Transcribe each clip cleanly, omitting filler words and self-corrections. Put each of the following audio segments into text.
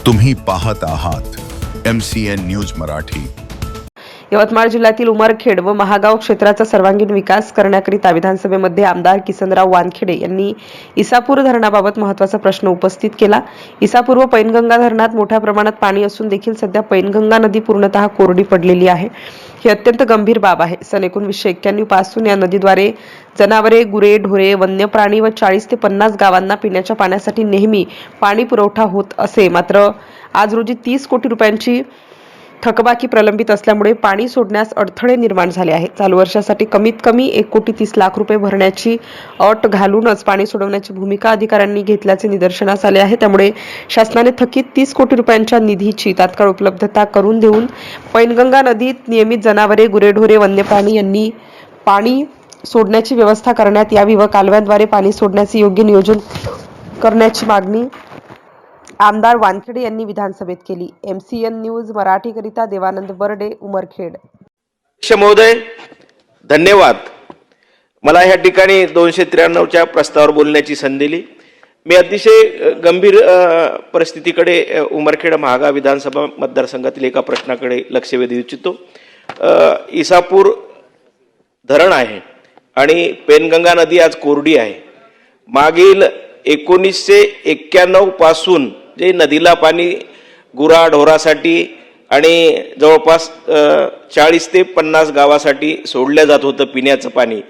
तुम्ही पाहत आहात MCN न्यूज मराठी। यवतमाळ जिल्ह्यातील उमरखेड व महागाव क्षेत्राचा सर्वांगीण विकास करण्याकरिता विधानसभेमध्ये आमदार किसनराव वानखेडे यांनी इसापूर धरणाबाबत महत्त्वाचा प्रश्न उपस्थित केला। इसापूर व पैनगंगा धरणात मोठ्या प्रमाणात पाणी असून देखील सध्या पैनगंगा नदी पूर्णतः कोरडी पडलेली आहे। ही अत्यंत गंभीर बाब आहे। सन 1991 पासून या नदीद्वारे जनावरे, गुरे, ढोरे, वन्य प्राणी व 40 ते 50 गावांना पिण्याच्या पाण्यासाठी नेहमी पाणी पुरवठा होत असे। मात्र आज रोजी 30 कोटी रुपयांची थकबाकी प्रलंबित असल्यामुळे पाणी सोडण्यास अडथळे निर्माण झाले आहेत। चालू वर्षासाठी कमीत कमी 1,30,00,000 रुपये भरण्याची अट घालूनच पाणी सोडवण्याची भूमिका अधिकाऱ्यांनी घेतल्याचे निदर्शनास आले आहे। त्यामुळे शासनाने थकीत 30 कोटी रुपयांच्या निधीची तात्काळ उपलब्धता करून देऊन पैनगंगा नदीत नियमित जनावरे, गुरेढोरे, वन्य प्राणी यांनी पाणी सोडण्याची व्यवस्था करण्यात यावी व कालव्यांद्वारे पाणी सोडण्याचे योग्य नियोजन करण्याची मागणी आमदार वानखेडे यांनी विधानसभेत केली। MCN न्यूज मराठी करिता देवानंद बर्डे, उमरखेड। महोदय, धन्यवाद। मला या ठिकाणी 293च्या प्रस्तावावर बोलण्याची संधी दिली। मी अतिशय गंभीर परिस्थितीकडे उमरखेड महागाव विधानसभा मतदारसंघातील एका प्रश्नाकडे लक्ष वेधू इच्छितो। इसापूर धरण आहे आणि पैनगंगा नदी आज कोरडी आहे। मागील 1991 पासून जे नदीला पाणी गुराढोरासाठी आणि जवळपास 40 ते 50 गावासाठी सोडलं जात होतं पिण्याचं पाणी,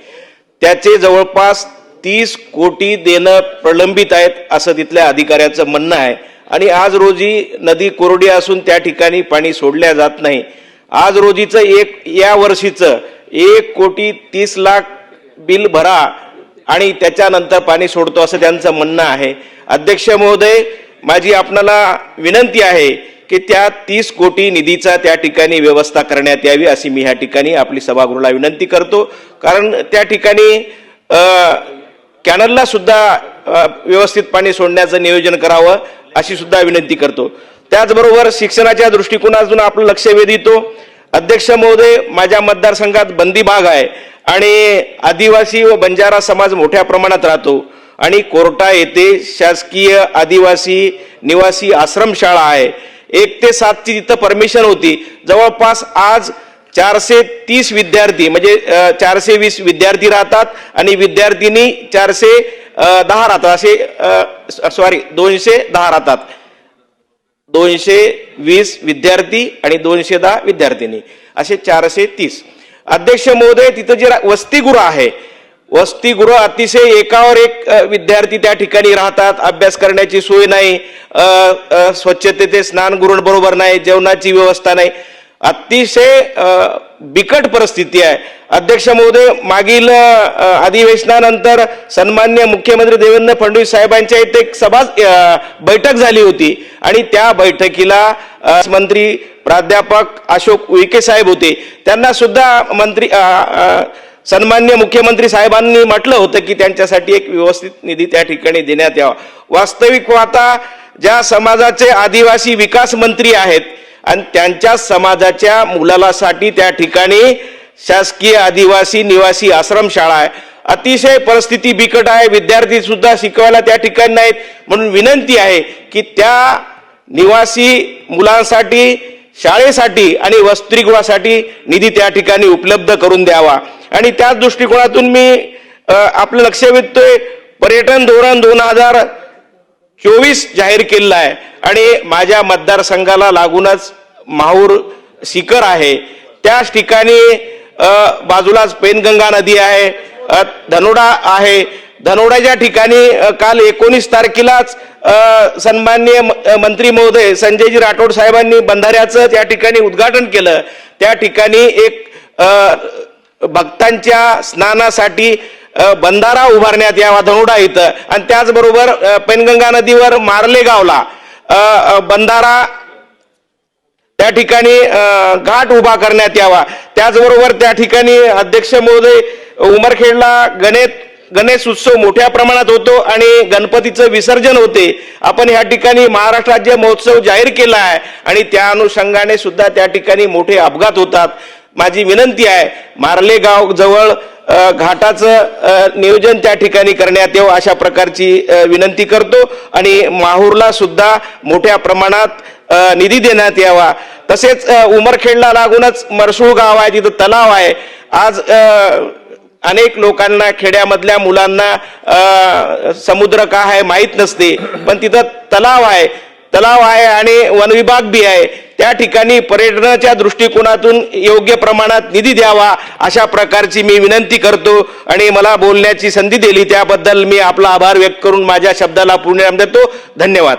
त्याचे जवळपास 30 कोटी देणं प्रलंबित आहेत असं तिथल्या अधिकाऱ्याचं म्हणणं आहे। आणि आज रोजी नदी कोरडी असून त्या ठिकाणी पाणी सोडल्या जात नाही। आज रोजीचं या वर्षीचं 1,30,00,000 बिल भरा आणि त्याच्यानंतर पाणी सोडतो असं त्यांचं म्हणणं आहे। अध्यक्ष महोदय, माझी आपणाला विनंती आहे की त्या 30 कोटी निधीचा त्या ठिकाणी व्यवस्था करण्यात यावी अशी मी ह्या ठिकाणी आपली सभागृहाला विनंती करतो। कारण त्या ठिकाणी कॅनलला सुद्धा व्यवस्थित पाणी सोडण्याचं नियोजन करावं अशी सुद्धा विनंती करतो। त्याचबरोबर शिक्षणाच्या दृष्टिकोनातून आपलं लक्ष वेधितो। अध्यक्ष महोदय, माझ्या मतदारसंघात बंदी भाग आहे आणि आदिवासी व बंजारा समाज मोठ्या प्रमाणात राहतो आणि कोर्टा येथे शासकीय आदिवासी निवासी आश्रमशाळा आहे। 1 ते 7 ची तिथं परमिशन होती। जवळपास आज 430 विद्यार्थी म्हणजे 420 विद्यार्थी राहतात आणि विद्यार्थिनी 410 राहतात, असे 210 राहतात। 220 विद्यार्थी आणि 210 विद्यार्थिनी असे 430। अध्यक्ष महोदय, तिथं जे वसतिगृह आहे, वसतिगृह अतिशय एकावर एक विद्यार्थी त्या ठिकाणी राहतात। अभ्यास करण्याची सोय नाही, स्वच्छतेचे स्नानगृह बरोबर नाही, जेवणाची व्यवस्था नाही, अतिशय बिकट परिस्थिती आहे। अध्यक्ष महोदय, मागील अधिवेशनानंतर सन्माननीय मुख्यमंत्री देवेंद्र फडणवीस साहेबांच्या इथे एक बैठक झाली होती आणि त्या बैठकीला मंत्री प्राध्यापक अशोक उईके साहेब होते। त्यांना सुद्धा सन्माननीय मुख्यमंत्री साहेबांनी म्हटलं होतं की त्यांच्यासाठी एक व्यवस्थित निधी त्या ठिकाणी देण्यात यावा। वास्तविक पाहता ज्या समाजाचे आदिवासी विकास मंत्री आहेत आणि त्यांच्या समाजाच्या मुलासाठी त्या ठिकाणी शासकीय आदिवासी निवासी आश्रमशाळा आहे। अतिशय परिस्थिती बिकट आहे, विद्यार्थी सुद्धा शिकवायला त्या ठिकाणी नाहीत। म्हणून विनंती आहे की त्या निवासी मुलांसाठी, शाळेसाठी आणि वसतिगृहासाठी निधी त्या ठिकाणी उपलब्ध करून द्यावा। आणि त्याच दृष्टिकोनातून मी आपलं लक्ष वेधतोय, पर्यटन धोरण 2024 जाहीर केलेलं आहे आणि माझ्या मतदारसंघाला लागूनच माहूर शिखर आहे, त्याच ठिकाणी बाजूलाच पैनगंगा नदी आहे, धनोडा आहे। धनोड्याच्या ठिकाणी काल 19 तारखेलाच सन्माननीय मंत्री महोदय संजयजी राठोड साहेबांनी बंधाऱ्याचं त्या ठिकाणी उद्घाटन केलं। त्या ठिकाणी एक भक्तांच्या स्नानासाठी बंधारा उभारण्यात यावा धनोडा इथं आणि त्याचबरोबर पैनगंगा नदीवर मार्ले गावला बंधारा त्या ठिकाणी घाट उभा करण्यात यावा। त्याचबरोबर त्या ठिकाणी अध्यक्ष महोदय, उमरखेडला गणेश उत्सव मोठ्या प्रमाणात होतो आणि गणपतीचं विसर्जन होते। आपण या ठिकाणी महाराष्ट्र राज्य महोत्सव जाहीर केला आहे आणि त्या अनुषंगाने सुद्धा त्या ठिकाणी मोठे अपघात होतात। माझी विनंती आहे, मार्ले गाव जवळ घाटाचं नियोजन त्या ठिकाणी करण्यात यावं अशा प्रकारची विनंती करतो आणि माहूरला सुद्धा मोठ्या प्रमाणात निधी देण्यात यावा. तसेच उमरखेडला लागूनच मरसूळ गाव आहे, तिथं तलाव आहे. आज अनेक लोकांना खेड्यामधल्या मुलांना समुद्र का आहे माहीत नसते, पण तिथं तलाव आहे आणि वनविभाग बी आहे. त्या ठिकाणी पर्यटनाच्या दृष्टिकोनातून योग्य प्रमाणात निधी द्यावा अशा प्रकारची मी विनंती करतो आणि मला बोलण्याची संधी दिली त्याबद्दल मी आपला आभार व्यक्त करून माझ्या शब्दाला पूर्ण विराम देतो. धन्यवाद.